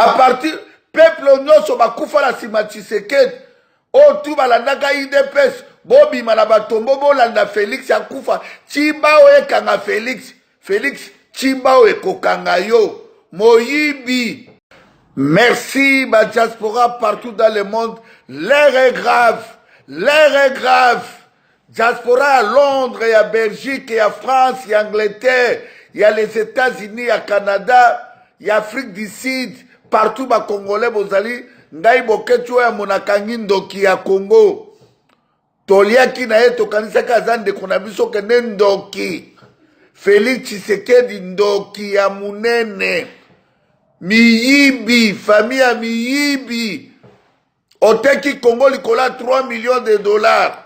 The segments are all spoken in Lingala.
parti peuple nyonso bakufa la sima Tshisekedi o tu balandaka IDPS bobima na batombo bolanda Félix akufa Chibao ekanga Félix Chibao ekokanga yo moyibi. Merci ma diaspora partout dans le monde. L'air est grave. Diaspora à Londres, il y a Belgique, il y a France, il y a Angleterre, il y a les États-Unis, il y a Canada, il y a Afrique du Sud, partout les Congolais, bozali, ngai boketu ya monakangi ndoki ya Congo. Toliaki na yeto kanisa kazande kuna biso kene ndoki. Félix Tshisekedi ndoki ya munene. Miyibi, famille ya miyibi. Oteki Congo likola 3 millions de dollars.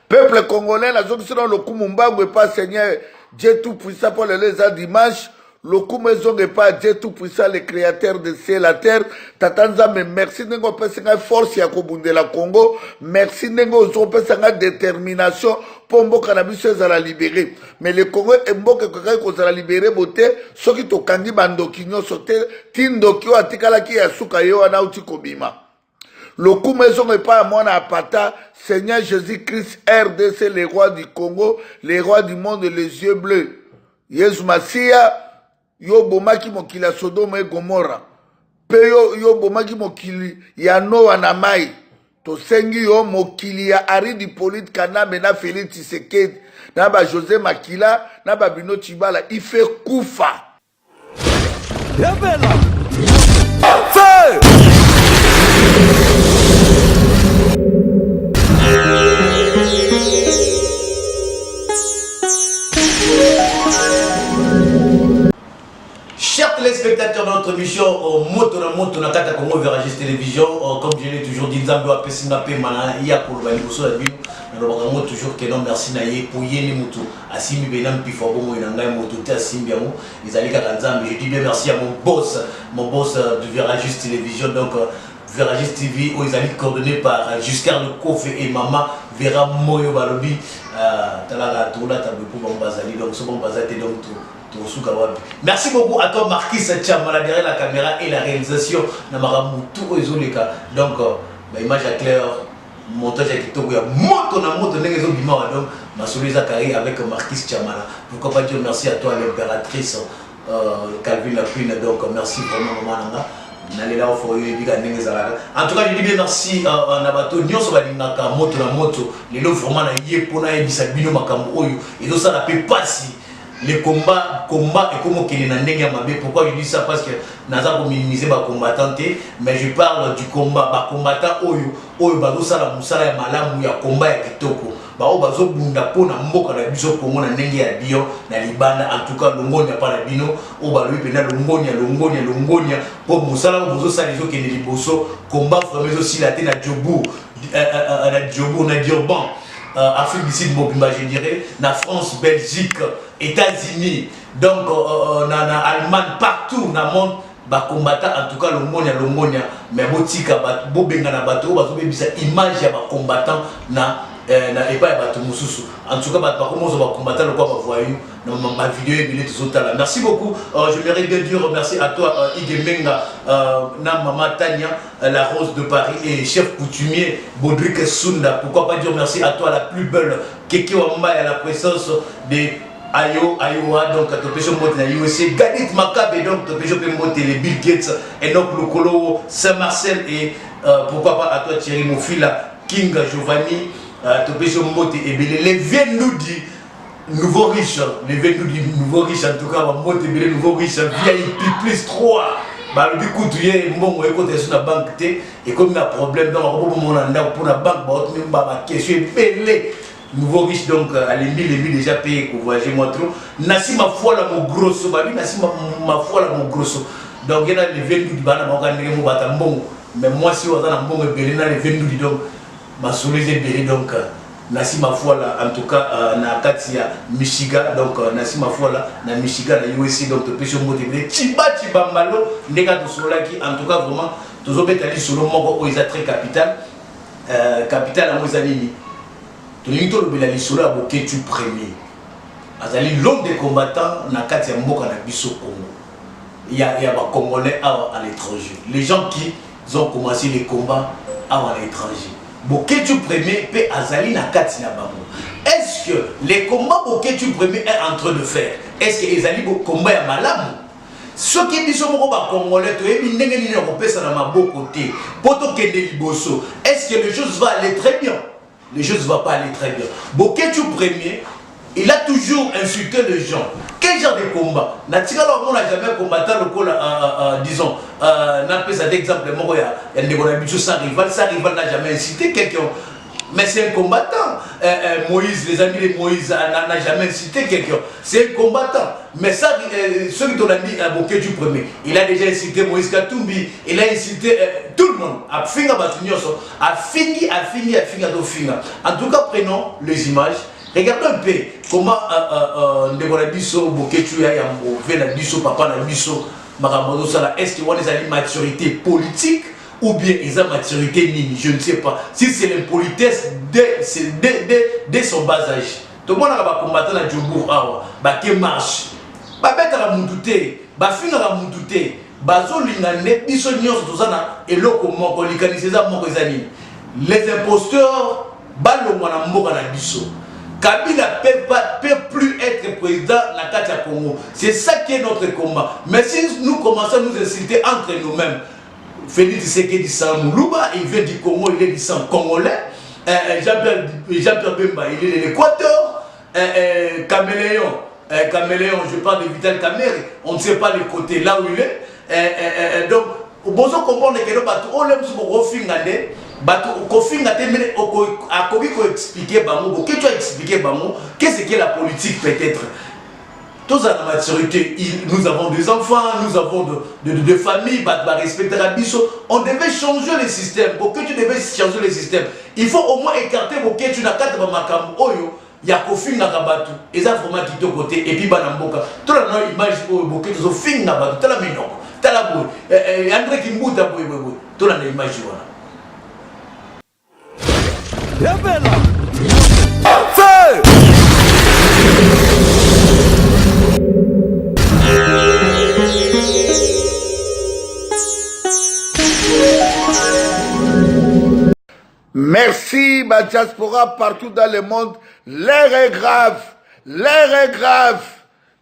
Peuple congolais, la zone selon le coup Mumbangu et pas Seigneur Dieu Tout-Puissant pour les dimanche. Le coup maison et pas Dieu Tout-Puissant, le créateur de ciel la terre. Tatanza, mais merci n'engo pesanga force ya kobunde la Congo. Merci n'engo zo pesanga détermination pour mboka na biso za la libérer. Mais le Congo est mboka ko za la libérer boté soki to kangi bandoki nyoso te tindoki o atikala ki ya suka yo na uti kobima. Le coup maison n'est pas à mon apata. Seigneur Jésus-Christ, RDC, les rois du Congo, les rois du monde, les yeux bleus. Yesu Masia, yo bomaki mokili ya Sodome et Gomorra. Pe yo bomaki mokili ya Noa na mai. To sengi yo mokili ya Aridi Polite Kanambe na Félix Tshisekedi. Na ba José Makila, na ba Bino Chibala. Il fait koufa. Yabela. Feu! Chers téléspectateurs de notre émission Moto na Kata Congo Veragis Télévision, comme je l'ai toujours dit, Nzambe wa pesi na pe mana ya pour ba liboso la bino na lobango toujours que non merci na ye pour yeni mutu asimi benam pifo bomo ina ngai moto te asimi yango ezali kaka Nzambe. Je dis bien merci à mon boss du Veragis Télévision, donc Veragis TV où ils allaient coordonnés par Giscard Le Kofe et Mama Vera Moyo Balobi Talala Tola Tabou Bambazali, donc ce Bambazali donc tout. Merci beaucoup à toi Marquis Tchamala derrière la caméra et la réalisation Namaramutu Ozoleka. Donc image à clair, montage à Kitoko, moto nengezo bima donc ma Souli Zakari avec Marquis Tchamala. Pourquoi pas dire merci à toi l'impératrice Calvin Lapine, donc merci vraiment maman nanga. En tout cas, je dis bien merci à Nabato. Nous sommes à moto. Les lots vraiment na yepona ebisa bino makambo oyo. Et ça n'a pas si les combats et comment qu'il est na mabe. Pourquoi je dis ça? Parce que naza pour minimiser ba combattant, mais je parle du combat ba combattant oyo bazo sala musala ya malamu ya combat ya kitoko. Ba o bazo bunda pona mboka na biso Congo na ndenge ya bio na libanda. En tout cas longonia pa na bino o ba lui pena longonia pour musala bozo sala zo kene liboso combat vraiment aussi la tena Djobu na Durban, Afrique du Sud mobimba je dirais, na France, Belgique, États-Unis, donc na Allemagne, partout dans le monde, ba combattant en tout cas longonia mais botika bobenga na bato bazo bebisa image ya ba combattant na et pas bato mususu. En tout cas ba comment ba combattant le quoi ba voyou dans ma vidéo et billet tout ça là. Merci beaucoup. Je voudrais bien dire merci à toi Igemenga na maman Tania la Rose de Paris et chef coutumier Baudric Sunda. Pourquoi pas dire merci à toi la plus belle Keke Wamba et à la présence des Ayowa, donc Topécho Mote na USA, Gadit Makabe, donc Topécho Mote les Bill Gates, et donc le Colo Saint-Marcel et pourquoi pas à toi Thierry Mofila, King Giovanni, Topécho Mote et les viennent nous dire nouveau riche, les viennent nous dire nouveau riche, en tout cas, Mote et nouveau riche, VIP plus 3. Bah le coup tu es bon écoute sur la banque et comme il y a un problème dans le pour la banque bah question belé. Nouveau riche donc à l'émile déjà payé pour voyager moi trop. Nasi ma foi là mon grosso, babi nasi ma foi là mon grosso. Donc il y a les 22 du bana mon gars mo batambon. Mais moi si on a un bon belé na les 22 donc ma soulise belé donc nasi ma foi là en tout cas na Katia Michigan donc nasi ma foi là na Michigan na USA donc pêche motivé chiba malo ndeka to sola qui en tout cas vraiment toujours betali solo moko oiza très capital capital à Mozambique. Tu es le tu premier. Azali l'homme des combattants na kati ya mboka na biso Congo. il y a des Congolais à l'étranger. Les gens qui ont commencé les combats à l'étranger. Boketu premier peut azali na kati na bango. Est-ce que les combats Boketu premier est en train de faire? Est-ce que les ali combat ya malamu? Ce qui dit sur le Congolais, est-ce que les choses vont aller très bien? Les choses ne vont pas aller très bien. Boketu premier, il a toujours insulté les gens. Quel genre de combat? On n'a jamais combattu disons, n'a pas d'exemple, il y a sans rival n'a jamais incité quelqu'un. Mais c'est un combattant. Moïse, les amis de Moïse, n'a jamais incité quelqu'un. C'est un combattant. Mais ça, ceux qui t'ont dit à Boketu premier, il a déjà incité Moïse Katumbi, il a incité tout le monde. A finga batunyoso, a fingi. En tout cas, prenons les images. Regardez un peu comment Ndebora Bisso, Boketu, Vena Bisso, Papa Bisso, Maramodo Sala, est-ce qu'il y a une maturité politique? Ou bien ils ont maturité nini, je ne sais pas. Si c'est l'impolitesse dès son bas âge. Tout le monde a combattu dans Djobour, qui marche. Bête à la moutouté, fin à la moutouté, bazo lingane, biso nyos, tout ça, et l'eau moko, les imposteurs, ballon mwana mboka na biso. Kabila peut plus être président na Katia Congo. C'est ça qui est notre combat. Mais si nous commençons à nous inciter entre nous-mêmes, Félix Tshisekedi Samoulouba, il vient du Congo, il est du sang congolais. Jean-Pierre Bemba, il est de l'Équateur. Caméléon, je parle de Vital Kamerhe, on ne sait pas le côté là où il est. Donc, besoin de comprendre que nous avons expliquer qu'est-ce que la politique peut-être. Tous à la maturité, nous avons des enfants, nous avons des familles, respecter la biso. On devait changer le système. Pour que tu devais changer le système, il faut au moins écarter pour que tu n'as qu'à te makam oyo. Il y a Kofi Nakabatu, et ça vraiment qui est côté, et puis Banamboka. Tout le monde image pour Boké, tout le film Nabatu, tout le monde, tout le monde, André Kimbuta, tout le monde image. Merci, ma diaspora partout dans le monde. L'air est grave. L'air est grave.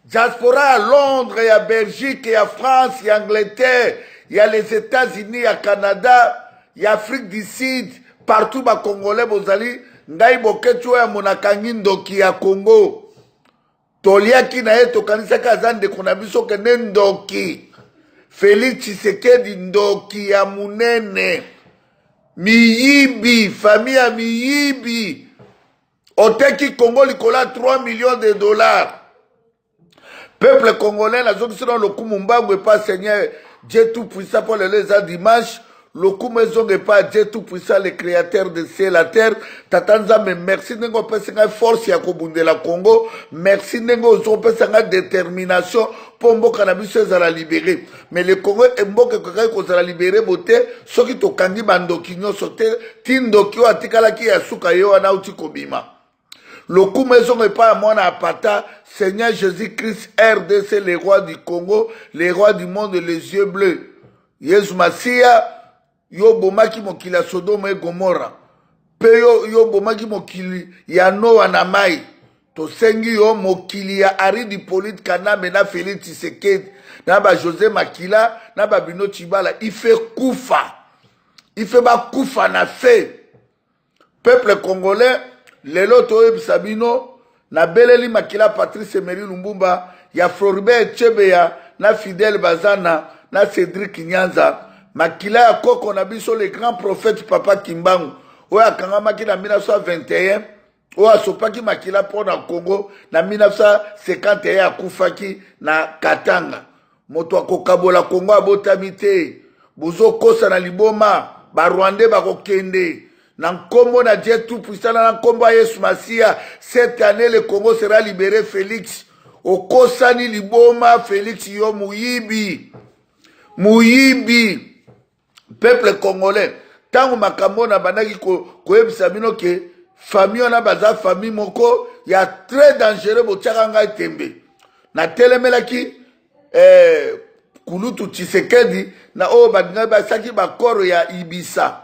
Diaspora à Londres, il y a Belgique, il y a France, il y a Angleterre, il y a les États-Unis, il y a Canada, il y a Afrique du Sud, partout, ma Congolais, Bozali, Ngai Boketu ya Monakangi Ndoki ya Congo. Toliaki na ye tokanisa kazande kunabiso kene Ndoki. Félix Tshisekedi Ndoki ya Munene. Miyibi, famille ya Miyibi. Oteki Congo likola 3 millions de dollars. Peuple congolais, la zone selon le Kumumbangu et pas Seigneur Dieu Tout-Puissant pour les dimanche. Le Kumezong et pas Dieu Tout-Puissant, le créateur de ciel et la terre. Tatanza, mais merci Nengo Pesanga force ya Kobunde la Congo. Merci Nengo Zon Pesanga détermination pour Mboka Nabiso à la libérer. Mais le Congo est Mboka Kaka la libérer beauté. Ce qui to kangi bandoki nyo sote. Tindoki wa tikala ki ya suka yo ana uti kobima. Le Kumezong et pas à mon apata. Seigneur Jésus-Christ, RDC, les rois du Congo, les rois du monde, les yeux bleus. Yesu Masia. Yo bomaki mokili ya Sodoma et Gomorra. Pe yo bomaki mokili ya Noa na mai. To sengi yo mokili ya Aridi Polite Kanambe na Félix Tshisekedi. Na ba José Makila, na ba Bino Chibala. Il fait koufa. Il fait ba koufa na fait. Peuple congolais, lelo toye Sabino, na Beleli Makila Patrice Emery Lumbumba, ya Floribert Chebeya, na Fidel Bazana, na Cédric Nyanza. Makila ya koko na biso le grand prophète Papa Kimbangu. Oya kangamaki na 1921. Oya sopaki makila po na Congo. Na 1951 akufaki na Katanga. Moto akokabola Congo abotami te. Bozo kosa na liboma. Ba Rwandais bakokende. Na nkombo na Dieu Tout-Puissant na nkombo ya Yesu Masia. Cette année le Congo sera libéré Félix. Okosani liboma Félix yo muyibi. Muyibi. Peuple congolais, tant que makambo na banaki koyebisa bino ke famille na baza famille moko ya très dangereux botiaka ngai tembe. Na telemelaki Kulutu Tshisekedi na o badinga basaki bakoro ya Ibisa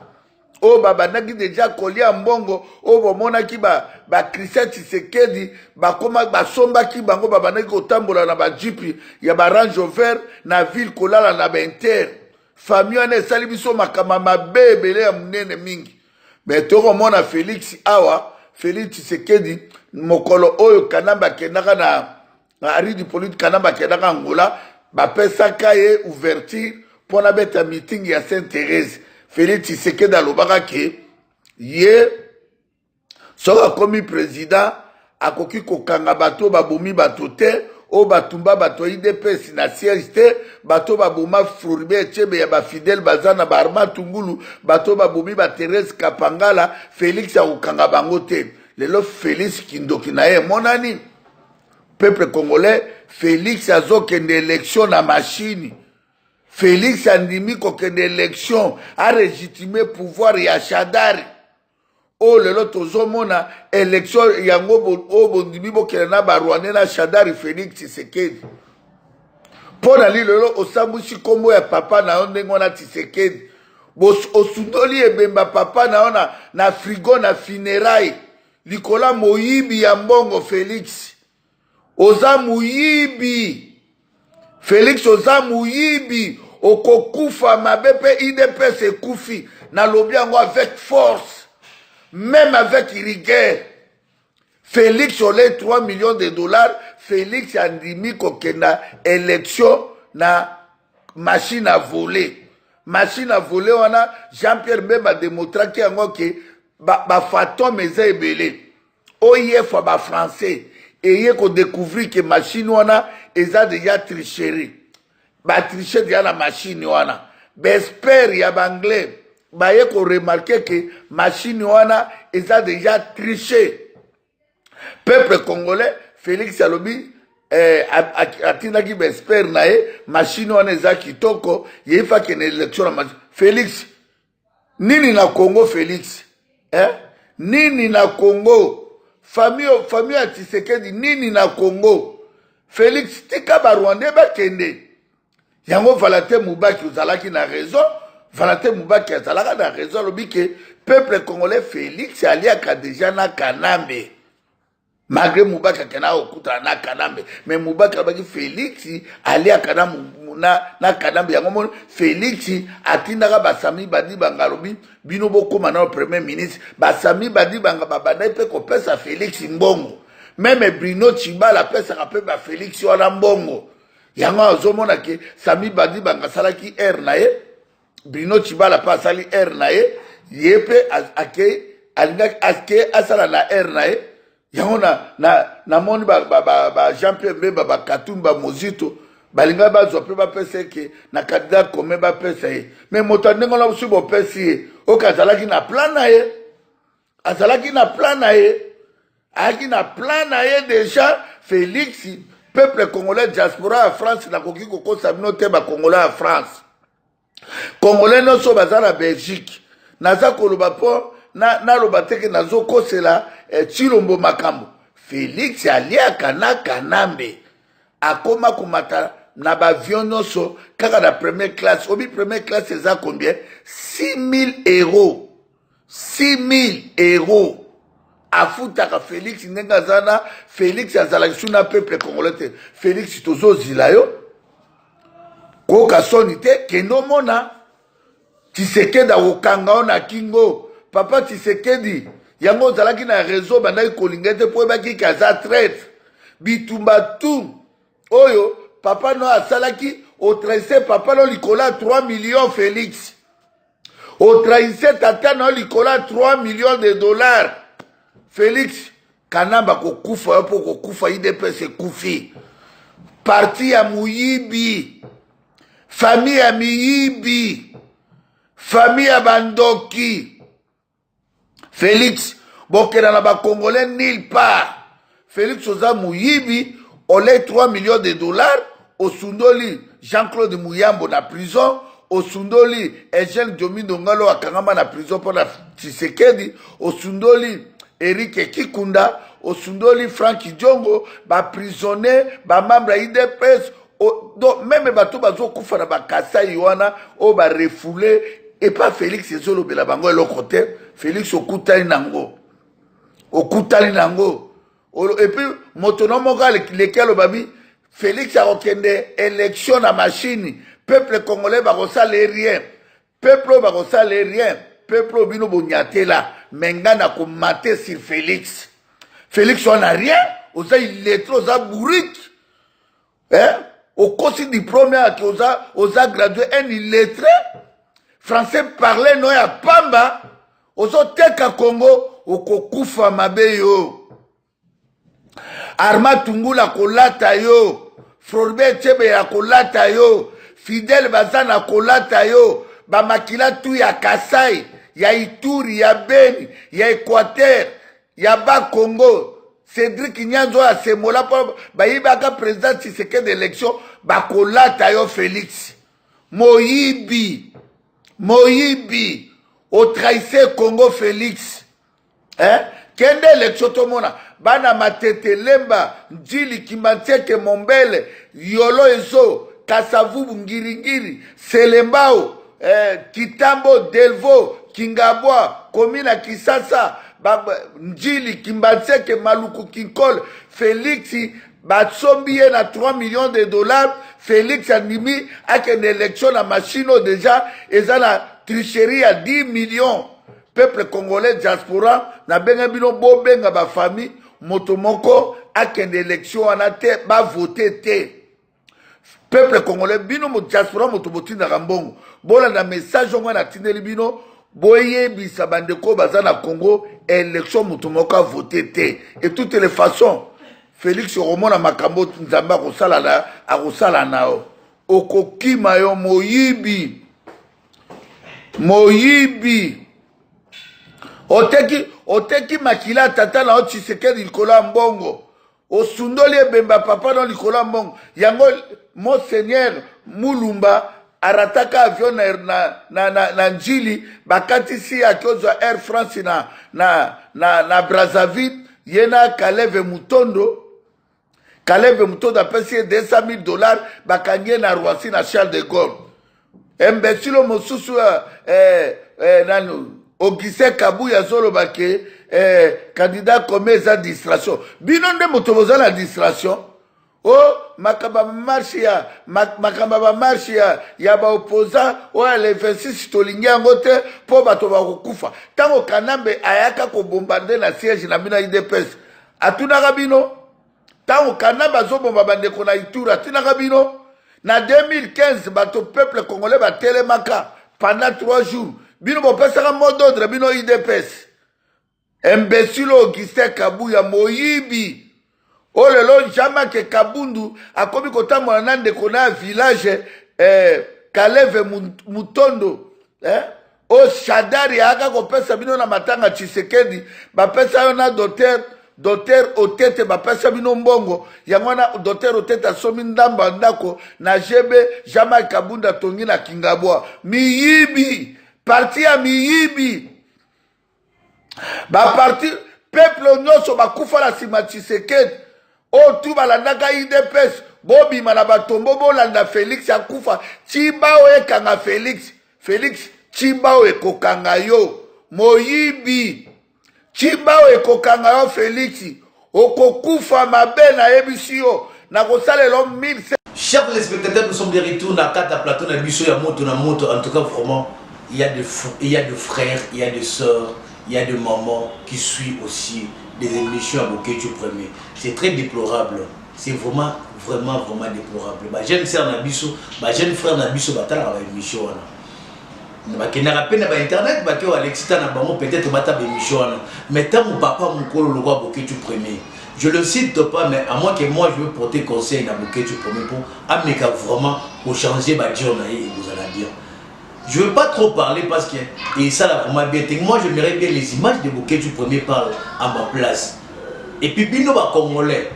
o babandaki deja kolia mbongo o bomonaki ba Christian Tshisekedi bakoma basombaki bango babandaki kotambola na bajipi ya ba Range Rover na ville kolala na benter famille wana esali biso makama mabe ebele ya munene mingi mais tokomona Félix awa Félix Tshisekedi mokolo oyo Kanamba kendaka na ari du politique Kanamba kendaka Angola bapesaka ye ouverture pona beta meeting ya Sainte-Thérèse Félix Tshisekedi alobaka ke ye soka komi président akoki kokanga bato babomi bato te o batumba bato IDPS na siège te bato baboma Fouribé Etchebe ya bafidèle baza na Arma Tungulu bato babomi ba Thérèse Kapangala Félix akokanga bango te lelo Félix kindoki na ye monani peuple congolais Félix azokende élection na machine Félix andimi kokende élection a légitimé pouvoir ya Shadari o lelo tozomona élection yango o bondimi bokende na barwane na Shadari Félix Tshisekedi pona li lelo osambushi kombo ya papa na yo ndenge wana Tshisekedi osundoli ebemba papa na yo na frigo na funérailles likola moyibi ya mbongo Félix oza muyibi Félix oza muyibi okokufa mabepe IDPS ekufi na lobi yango avec force même avec rigueur Félix olé 3 millions de dollars Félix andimi kokenda élection na machine à voler wana Jean-Pierre Bemba démontraki yango ke ba fantôme eza ebele oyefa ba français eye ko découvrir que machine wana eza déjà tricherie ba tricher déjà la machine wana bespère ya banglais baye ko remarquer que machine wana eza déjà triché peuple congolais Félix alobi atinaki bespère na ye machine wana eza kitoko ye fa kene élection na Félix nini na Congo Félix nini na Congo famille ya Tshisekedi nini na Congo Félix tika ba Rwandais bakende yango Valentin Mubaki ozalaki na raison Valentin Mubaki azalaka na raison lobi ke peuple congolais Félix aliaka déjà na Kanambe malgré Mubaki akena okuta na Kanambe mais Mubaki abaki Félix aliaka na Kanambe yango Félix atindaka basami badi bangalobi bino bokoma na premier ministre basami badi banga babanda pe kopesa Félix mbongo même Bruno Tshibala pesa ka pe ba Félix wana mbongo yango azomona ke sami badi banga salaki air na ye Bruno Tshibala pa sali air na ye yepe alinga aske asala na air na ye yango na moni ba Jean-Pierre Bemba ba Katumba Mozito balinga bazwa pe bapesa ke na candidat commun bapesa ye mais moto ndenge na busu bopesi ye okazalaki na plan na ye azalaki na plan na ye aki na plan na ye déjà Félix peuple congolais diaspora à France na koki kokosa bino te ba congolais à France congolais nyonso baza na Belgique naza koloba po na loba teke nazokosela Chilombo makambo Félix aliaka na Kanambe akoma komata na bavion nyonso kaka na première classe obi première classe eza combien 6 000 euros 6 000 euros afutaka Félix ndenge azana Félix azalaki suna peuple congolais te Félix tozozila yo koka soni te kendo mona Tshisekedi akokanga o na kingo papa Tshisekedi yango ozalaki na réseau bandaki kolinga te po ebaki kaza traite bitumba tu oyo papa no asalaki otraise papa no likola 3 millions Félix otraise tata no likola 3 millions de dollars Félix Kanamba kokufa yo po kokufa IDPS ekufi parti ya muyibi famille ya miyibi famille ya bandoki Félix bokena na ba Congolais nulle part Félix oza muyibi olé 3 millions de dollars osundoli Jean-Claude Muyambo na prison osundoli Eugène Diomindo Ngalo akangama na prison pour la Tshisekedi osundoli Eric Kikunda osundoli Frank Diongo ba prisonnier ba membre IDPS donc même bato bazo kufa na bakasa yoana o ba refoulé et pas Félix ezolo bela bango le côté Félix okutali nango et puis motonomo lequel babi Félix a okende élection na machine peuple congolais ba kosala rien peuple ba kosala rien peuple bino bonyatela menga na ko mater sur Félix on a rien oza illettré oza bourrique hein au cours diplôme qui oza gradué un illettré français parler no ya pamba ozo teka Congo okokufa mabe yo Arma Tungula kolata yo Floribert Chebe ya kolata yo Fidel Bazana kolata yo Bamakila tu ya Kasai ya Ituri ya Beni ya Équateur ya Bas Congo Cédric Nyanzo a Semola Baïbaka président Tshisekedi d'élection bakolata yo Félix Moyibi au trahissé Congo Félix hein kende élection to mona bana matete lemba njili Kimbantseke Mombele yolo ezo Kasavubu Ngiringiri Selembao Kitambo Delvo Kingabwa Komina Kisasa njili Kimbantseke Maluku Kinkol Félix batsombiye na 3 millions de dollars Félix Andimi avec une élection la machine déjà et ça la tricherie à 10 millions peuple congolais diaspora na benga bino bo benga ba famille motomoko avec une élection en te ba voter te peuple congolais bino mo diaspora motoboti na Rambongo bola na message on na tineli bino boye bisa bandeko bazana Congo élection motomoko a voter te et toutes les façons Félix Romona Makambo Nzamba akosala nao okokima yo moyibi oteki makila tata na Tshisekedi likola mbongo osundoli ebemba papa na likola mbongo yango Monseigneur Mulumba arataka avion na njili bakatisi akozwa Air France na Brazzaville yena Kaleve Mutondo apesi $200,000 bakanye na Roissy na Charles de Gaulle. Imbécile mosusu Augustin Kabuya zolo bake candidat comme eza distraction. Bino nde moto bozala distraction. Makamba marche ya ba opposant le 26 tolingi yango te po bato bakokufa. Tango Kanambe ayaka ko bombarder na siège na bino IDPS. Atunaka bino Tango Kanamba zobomba bandeko na Ituri atunaka bino na 2015 bato peuple congolais ba telemaka pendant 3 jours. Bino bopesaka mot d'ordre bino IDPS. Imbécile Augustin Kabuya moyibi. Lelo jama ke Kabundu akomi kotambola na ndeko na village Kaleve Mutondo Shadari aka kopesa bino na matanga Tshisekedi bapesa yo na docteur Otete bapesa bino mbongo yango na docteur Otete asomi ndamba ndako na jebe jama Kabunda tongi na Kingabwa miyibi parti ya miyibi ba parti peuple nyonso bakufa la sima Tshisekedi tout balandaka IDPS bobima na batombo bolanda Félix akufa Chibao ekanga Félix Chibao ekokanga yo moyibi Chibao ekokanga yo Félix okokufa mabe na yebisi yo na kosalelo 1700. Chers téléspectateurs, nous sommes de retour dans Kata Plateau na biso ya moto na moto. En tout cas vraiment il y a des frères, il y a des sœurs, il y a des mamans qui suivent aussi des émissions à Boketu Premier. C'est très déplorable. C'est vraiment déplorable. Jeune sœur Nabiso, jeune frère Nabiso, batala émission. Qui n'a pas internet, peut-être battre émission. Mais tant mon papa mon colo le roi Boketu Premier. Je le cite pas, mais à moins que moi je veux porter conseil à Boketu Premier pour amener vraiment pour changer Badjon et vous allez dire. Je ne veux pas trop parler parce que et ça là vraiment bien. Moi j'aimerais bien les images de Boketu Premier parlent à ma place. Et puis bino ba congolais,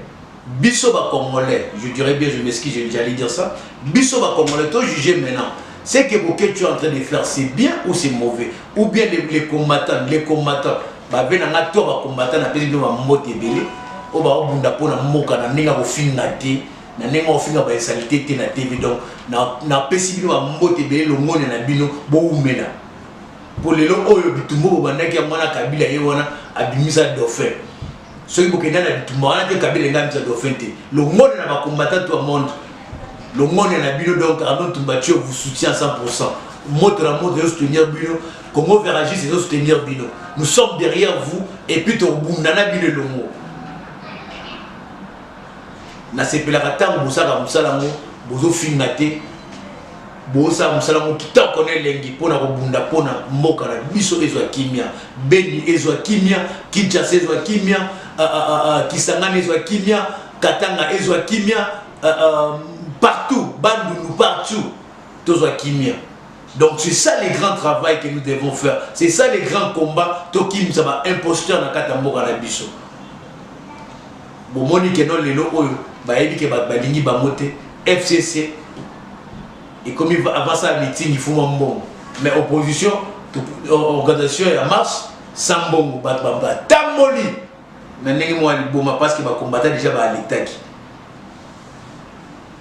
biso ba congolais, je dirais bien, je m'excuse, j'allais dire ça. Biso ba congolais, toi juger maintenant. C'est que Boketu est en train de faire, c'est bien ou c'est mauvais, ou bien les combattants, bah ben on a toi ba combattant na pesi bino ba moté belé, o ba bunda pona moka na ninga ko finate. na ndenge ofinga ba salité te na TV donc na pesi bino ba mbote be longone na bino bo umela pour lelo oyo bitumbo bandaki mwana Kabila ye wana abimisa dauphin soki bokenda na bitumbo wana te Kabila ngamisa dauphin te longone na ba combattant tout le monde longone na bino donc Arnaud Tumbachi vous soutient à 100%. Montre la montre de soutenir Bino. Comment faire agir c'est de soutenir Bino. Nous sommes derrière vous et puis ton boumnana Bino le mot. Na sepelaka tango bosaka musala mo bozo fingate bosa musala mo kita connaît lengi pona ko bunda pona mboka na biso ezwa kimia Beni ezwa kimia Kinshasa ezwa kimia Kisangani ezwa kimia Katanga ezwa kimia partout Bandundu partout tozwa kimia. Donc c'est ça les grands travail que nous devons faire. C'est ça les grands combats. Tokim ça va imposteur na katamboka na biso. Bon moni que non lelo oyo ba yebi ke ba balingi ba moté FCC et comme il va avant ça meeting il faut mbongo. Mais opposition organisation ya marche sans mbongo ba tamoli. Na ndenge mo ali boma parce que ba combattre déjà ba alitaki.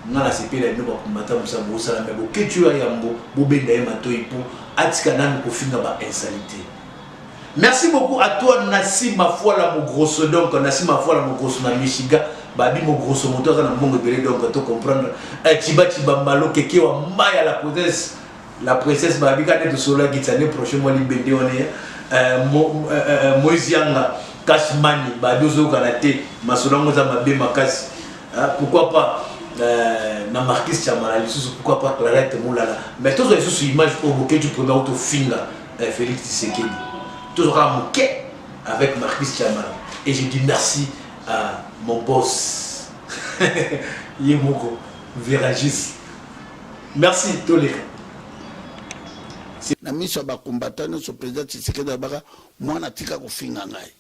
Nana sepela no ba combattre musa bosala mais bo ketu ya yambo bo benda ye matoi pour atika nanu ko finga ba insalité. Merci beaucoup à toi Nassim Mafuala mon grosso donc Nassim Mafuala mon grosso na Michigan babi mon grosso moteur na mbongo belé donc to comprendre Chiba Malo keke wa maya la princesse babi quand de sola qui l'année prochaine moi libende on est Moisianga Kashmani babi zo kanate masolango za mabe makasi pourquoi pas na Marquis Chamala pourquoi pas Clarette Moulala mais tous les sous image au bouquet du premier auto finga Félix Tshisekedi toujours à moquer avec Marquis Chamala et je dis merci à mon boss Yemoko Viragis merci tous les na miso ba combattant so président Tshisekedi abaka mwana tika ko finga ngai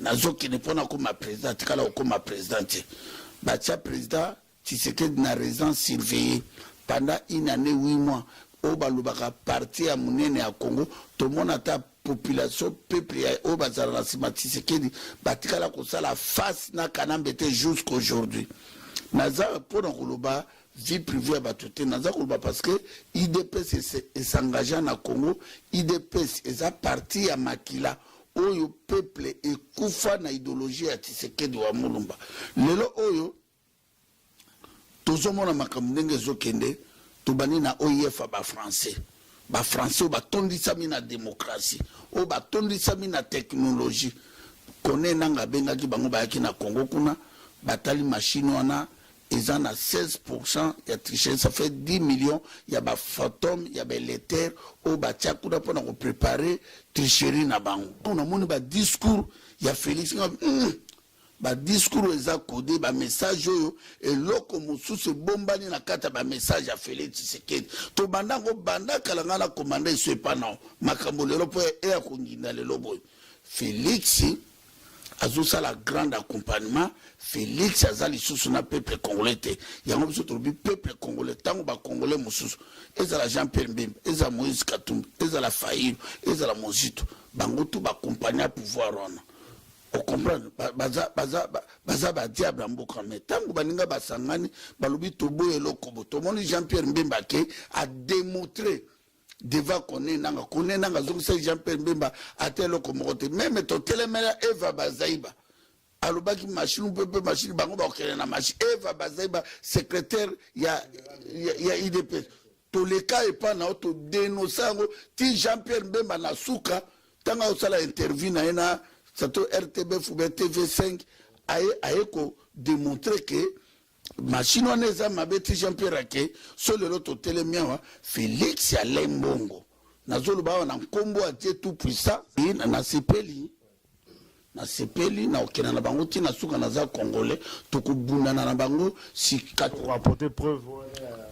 nazoki ne pona ko ma président tikala ko ma président ba tia président Tshisekedi na raison surveillée pendant une année 8 mois au balubaka parti à munene à Congo tout le monde a ta population peuple au bazar la Tshisekedi batikala ko sala face na kanambete jusqu'aujourd'hui naza pour ngoloba vie privée à batuté naza koloba parce que IDPS s'engage na Congo IDPS est parti à Makila oyo peuple et kufa na idéologie ya Tshisekedi wa Mulumba lelo oyo tozomona makambo ndenge zokende tobani na OIF ba français ba tondisami na démocratie o ba tondisami na technologie kone nanga bengaki bango bayaki na Congo kuna batali machine wana eza na 16% ya tricher ça fait 10 millions ya ba fantôme ya ba lettre o ba tchakuna pona ko préparer tricherie na bango on a moni ba discours ya Félix ba discours eza codé ba message oyo eloko mosusu bombani na kata ba message ya Félix Tshisekedi to bandango banda kalanga na commandant ce pana makambo lelo po e ya konginda lelo boy Félix azosa la grand accompagnement Félix azali susu na peuple congolais te yango biso to bi peuple congolais tango ba congolais mosusu ezala Jean-Pierre Mbemba ezala Moïse Katumbi ezala Fayulu ezala Mozito bango tout ba accompagner pouvoir wana on comprend baza ba diable mboka mais tango baninga basangani balobi tobo eloko boto moni Jean-Pierre Mbemba ke a démontré devant konenanga zongisa Jean-Pierre Mbemba atelo komote même to telemela Eva Bazaiba alobaki machine pepe machine bango ba okele na machine Eva Bazaiba secrétaire ya IDP to le cas et pas na auto dénonçango ti Jean-Pierre Mbemba na suka tanga osala interview na ena sato RTBF ou TV5 aeko démontrer que machine wana eza mabeti Jean-Pierre ake so lelo to telemiawa Félix ya lembongo nazoloba wana nkombo atie tout puissant na sepeli na okena na bango tina suka naza congolais tokubundana na bango si pour apporter preuve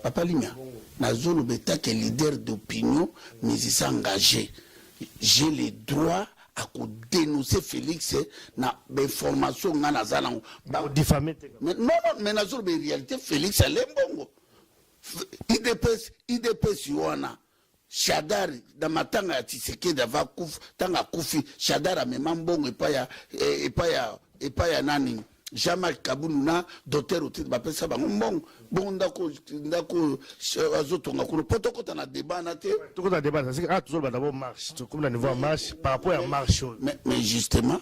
papa Limia nazoloba etake leader d'opinion mais il s'est engagé j'ai le droit à dénoncer Félix na information nga nazala diffamer mais non mais nazolo en réalité Félix a lembongo IDPS yuana Shadari da matanga ya Tshisekedi va kufa tanga kufi Shadara memambongo epa ya nani Jean-Marc Kabununa docteur au titre bapel ça bon ndako azotonga ko potoko na débat na te tout na débat c'est ah toujours d'abord marche comme le niveau marche par rapport à marche mais justement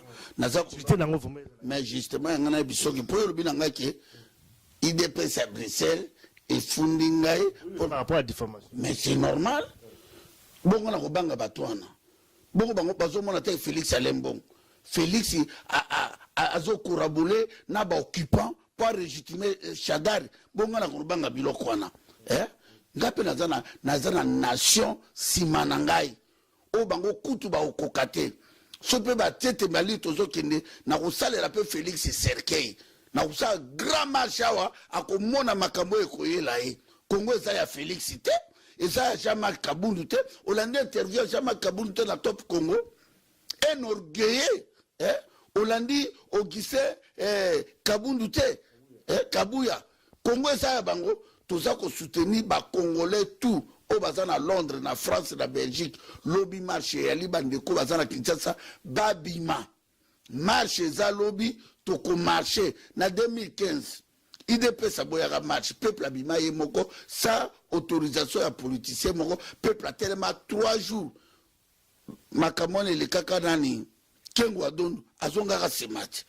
mais justement ngana bisoki pour le binanga ke IDPS à Bruxelles et fundingai par rapport à diffamation mais c'est normal bon na ko banga batwana bon bango bazomona te Félix Alembon Félix a corroboré na ba occupant pour légitimer Chadari bonga na kurubanga biloko wana ngape nazana nation simanangai o bango kutu ba okokate so pe ba tete mali tozo kende na kosalela pe Félix Cercueil na kosa grand marchawa akomona makambo ekoyela e Congo eza ya Félix te eza ya Jean-Marc Kabundu te Hollande interview Jean-Marc Kabundu te na Top Congo un orgueilleux Hollandi Auguste Kabundu te Kabuya Congo eza ya bango toza ko soutenir ba Congolais tout au bazan à Londres na France na Belgique lobby marché ya libande ko bazan na Kinshasa babima marché za lobby to ko marché na 2015 IDPS aboyaka marche peuple abima ye moko sa autorisation ya politicien moko peuple a tellement 3 jours makamone le kaka nani Kengo Adon azongaka ce match.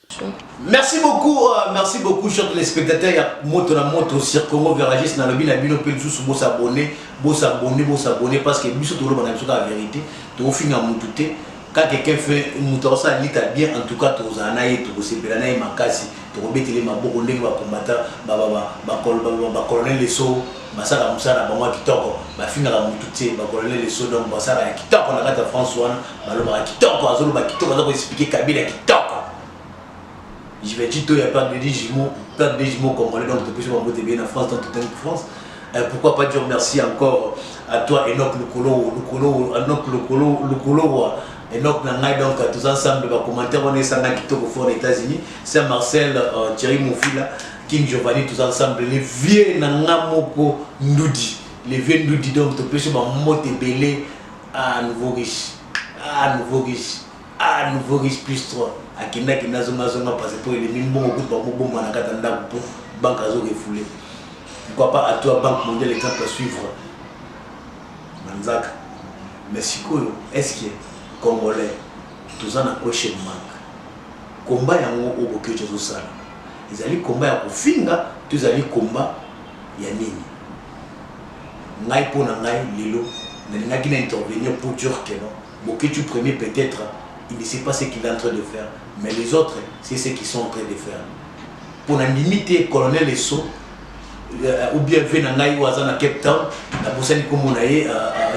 Merci beaucoup chers téléspectateurs. Il y a moto sur Congo Veragis dans le bin abino pe sous bo s'abonner parce que biso to lo bana biso la vérité to finga mutute quand quelqu'un fait muto ça lit bien en tout cas to zana et to sepelana e makasi to betele maboko ndenge ba combattant ba colonel leso basala musala bango kitoko ba finga la mutute ba colonel leso donc basala kitoko na kata François baloba kitoko azolo ba kitoko za ko expliquer Kabila kitoko. Je vais dire qu'il y a pas de jumeaux congolais donc depuis que je suis bien en France dans toute France. Pourquoi pas dire merci encore à toi Enoch Enoch Nangai donc tous ensemble les commentaires on est ça qui aux États-Unis, Saint-Marcel, Thierry Moufila, King Giovanni tous ensemble les vieux Nangamoko Ndudi, les vieux Ndudi donc depuis que je suis belé à nouveau riche plus 3 akina kina zonga parce que pour les mines bon na katanda pour banque azo refoulé pourquoi pas à toi banque mondiale exemple à suivre Manzaka merci koyo est-ce que congolais tous en a question mark combat yango oboke cho sala ezali combat ya kofinga tous ali combat ya nini ngai pona ngai lilo na ngaki na intervenir pour dire que non boke tu premier peut-être il ne sait pas ce qu'il est en train de faire, mais les autres, c'est ce qu'ils sont en train de faire. Pour limiter colonel Esso, ou bien Venangaï ou Azana Cape Town, la Boussani Komonaye,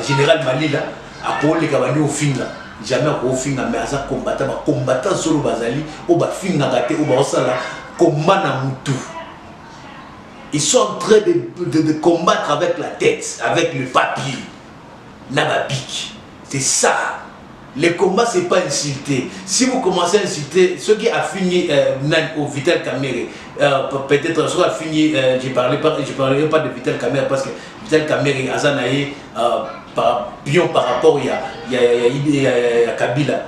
général Malila, à Paul les Kabani au Finga, jamais au Finga, mais à ça combattant solo Bazali, au Bafinga Gate, au Baosala, combat Moutou. Ils sont en train de combattre avec la tête, avec le papier, Nababik. C'est ça. Les combats, ce n'est pas insulter. Si vous commencez à insulter, ceux qui ont fini au Vital Kamere, peut-être ceux qui ont fini, je ne parlerai pas de Vital Kamere parce que Vital Kamere, Azanaï, par rapport à Kabila.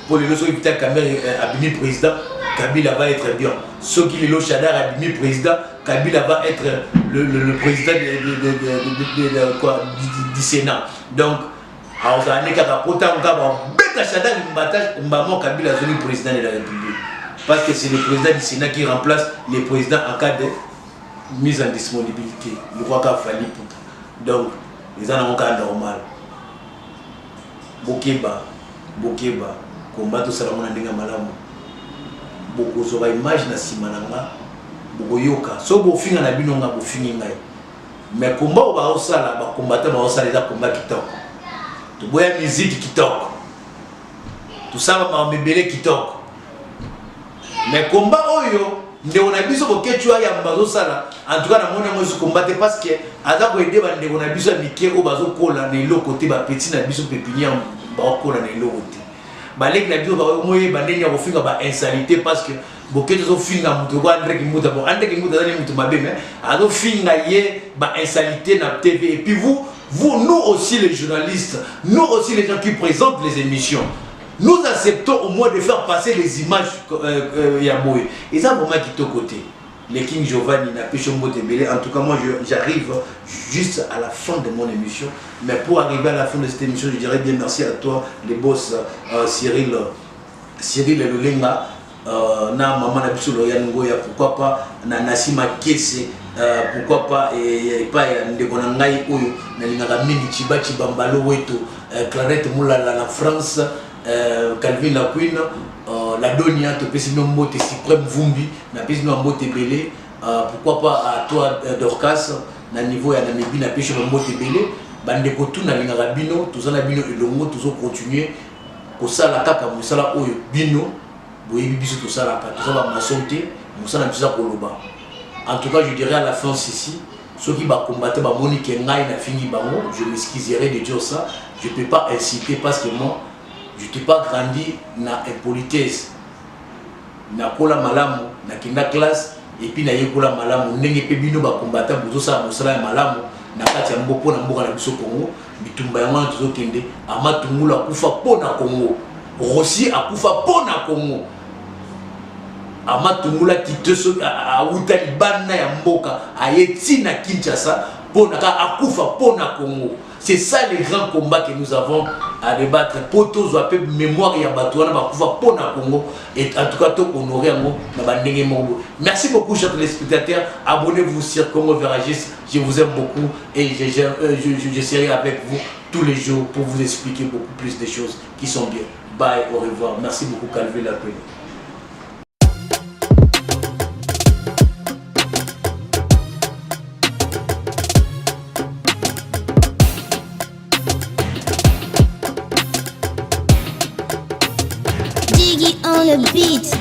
Pour les autres, Vital Kamere a mis président, Kabila va être bien. Ceux qui les Chadar a mis président, Kabila va être le président du Sénat. Donc, alors, ça n'est qu'à porter un gars, Kabila est le président de la République. Parce que c'est le président du Sénat qui remplace les présidents en cas de mise en disponibilité. Le roi a fallu pour. Donc, les gens ont un cas normal. Bokeba, combat tout ça, on a dit malamu. Boko sur image na simananga, boko yoka. So bo finga na binonga bo finga. Mais combat au ba osala, ba combattant ba osala les combat qui top. Tu vois la musique qui toque. Tout ça va m'embêter qui toque. Mais combat oyo, on a besoin que tu ailles à Bazo Sala. En tout cas, on a besoin de combattre parce que Ada Boede on a besoin de Mickey au Bazo Kola, les lots côté, petit na besoin de pépinière, Barokola, les lots côté. Balek la bio, moi, Bandenia au fin de insalité parce que Boké de Finga Moutoua, André Mouta, André Mouta, Moutouma, mais Ado Finga yé, insalité na TV. Et puis vous, nous aussi les journalistes, nous aussi les gens qui présentent les émissions, nous acceptons au moins de faire passer les images Yaboy. Et ça, vraiment, qui est au côté. Les King Giovanni, en tout cas, moi, j'arrive juste à la fin de mon émission. Mais pour arriver à la fin de cette émission, je dirais bien merci à toi, les boss Cyril Lulenga, na maman Nabiso Loyan Ngoya, pourquoi pas, na Nassima Kesse, pourquoi pas, et pas Ndegonangai Oyo, na Mini Chiba Chibambalo Weto, Clarette Moulala, la France, Calvin La Queen, la Donia, te pesino mbote Suprême Vumbi, na pesino mbote Belé, pourquoi pas à toi Dorcas, na niveau ya Namibi, na pesino mbote Belé, bande kotu na lingaka bino, tout ça na bino elongo, tout ça continuer, ko sala kaka musala oyo bino, boyebi biso tout ça la tout ça va masonté, musala tout ça koloba. En tout cas, je dirais à la fin ceci, ceux qui va combattre ba moni ke ngai na fini bango, je m'excuserai de dire ça, je peux pas inciter parce que moi je n'ai pas grandi dans impolitesse. Na kola malamu, na kinda classe, et puis na yekola malamu, nenge pe bino ba combattre bozo sa mosala malamu, na kati ya mbopo na mboka na biso Congo, bitumba yango tozo kende, amatungula akufa pona Congo. Rossi akufa pona Congo. Amatungula titeso auta libana ya mboka, ayeti na Kinshasa, pona ka akufa pona Congo. C'est ça les grands combats que nous avons à débattre. Pour tous les mémoire et abattoirs, pour le Congo. Et en tout cas, honorer merci beaucoup, chers téléspectateurs. Abonnez-vous sur Congo Veragis. Je vous aime beaucoup et je serai avec vous tous les jours pour vous expliquer beaucoup plus de choses qui sont bien. Bye, au revoir. Merci beaucoup, Calvé Lapéné. On the beat.